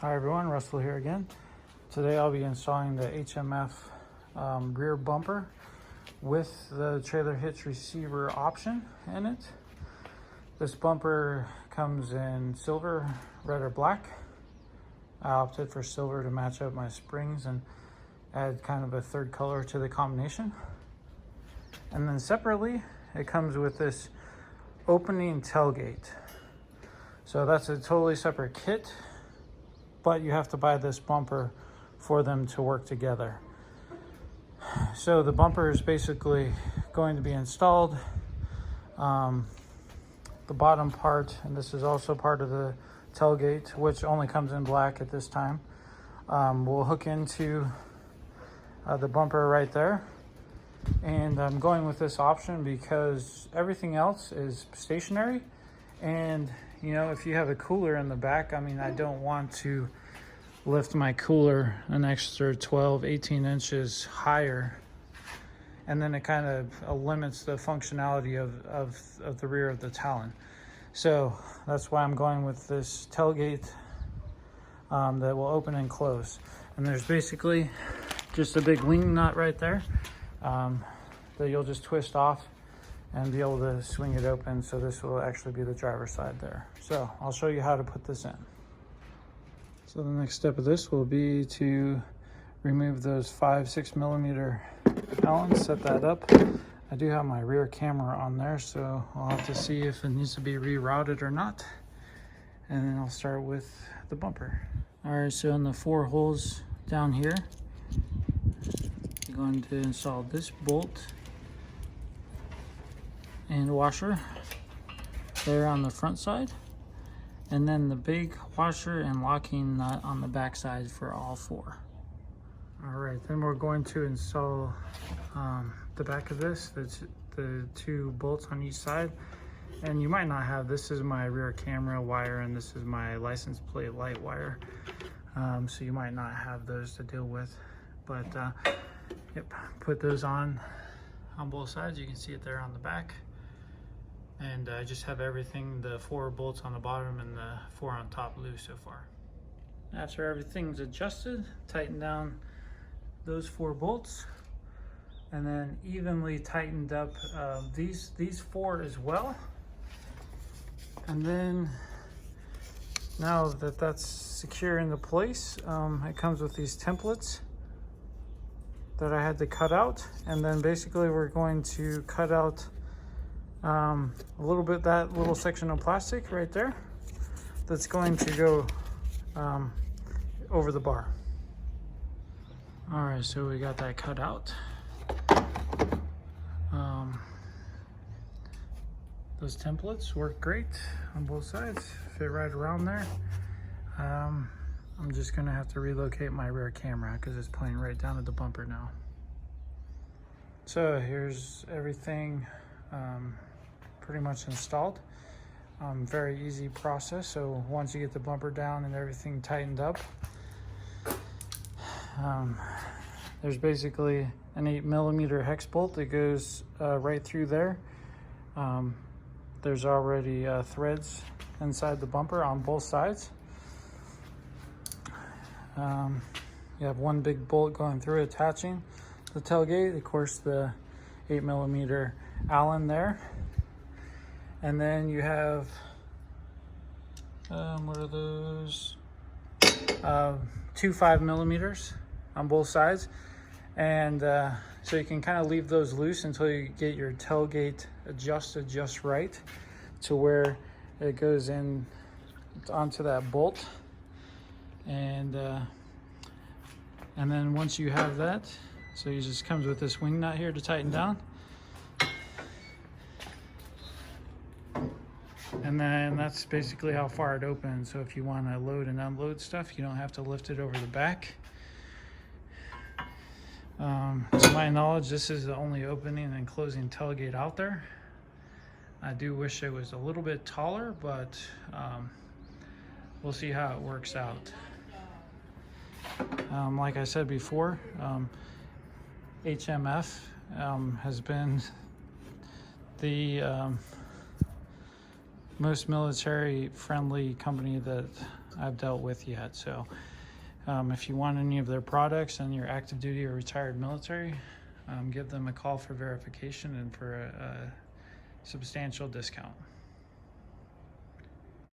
Hi everyone, Russell here again. Today I'll be installing the HMF rear bumper with the trailer hitch receiver option in it. This bumper comes in silver, red, or black. I opted for silver to match up my springs and add kind of a third color to the combination. And then separately, it comes with this opening tailgate. So that's a totally separate kit, but you have to buy this bumper for them to work together. So the bumper is basically going to be installed. The bottom part, and this is also part of the tailgate, which only comes in black at this time, will hook into the bumper right there. And I'm going with this option because everything else is stationary. And you know, if you have a cooler in the back, I mean, I don't want to lift my cooler an extra 12, 18 inches higher. And then it kind of limits the functionality of the rear of the Talon. So that's why I'm going with this tailgate that will open and close. And there's basically just a big wing nut right there that you'll just twist off and be able to swing it open. So this will actually be the driver's side there. So I'll show you how to put this in. So the next step of this will be to remove those 5-6 millimeter Talons, set that up. I do have my rear camera on there, so I'll have to see if it needs to be rerouted or not. And then I'll start with the bumper. All right, so in the 4 holes down here, I'm going to install this bolt and washer there on the front side, and then the big washer and locking nut on the back side for all 4. All right, then we're going to install the back of this. That's the 2 bolts on each side. And you might not have, this is my rear camera wire and this is my license plate light wire. So you might not have those to deal with, but yep, put those on both sides. You can see it there on the back. And I just have everything, the 4 bolts on the bottom and the 4 on top loose so far. After everything's adjusted, tighten down those 4 bolts and then evenly tightened up these 4 as well. And then now that that's secure into place, it comes with these templates that I had to cut out. And then basically we're going to cut out a little bit, that little section of plastic right there that's going to go over the bar. All right, so we got that cut out. Those templates work great on both sides, fit right around there. I'm just gonna have to relocate my rear camera because it's pointing right down at the bumper now. So here's everything pretty much installed. Very easy process. So once you get the bumper down and everything tightened up, there's basically an 8 millimeter hex bolt that goes right through there. There's already threads inside the bumper on both sides. You have one big bolt going through attaching the tailgate, of course the 8 millimeter Allen there. And then you have, what are those? 2 5 millimeters on both sides. And so you can kind of leave those loose until you get your tailgate adjusted just right to where it goes in onto that bolt. And then once you have that, so it just comes with this wing nut here to tighten down. And then that's basically how far it opens. So if you want to load and unload stuff, you don't have to lift it over the back. To my knowledge, this is the only opening and closing tailgate out there. I do wish it was a little bit taller, but we'll see how it works out. Like I said before, HMF has been the most military friendly company that I've dealt with yet. So if you want any of their products and you're active duty or retired military, give them a call for verification and for a substantial discount.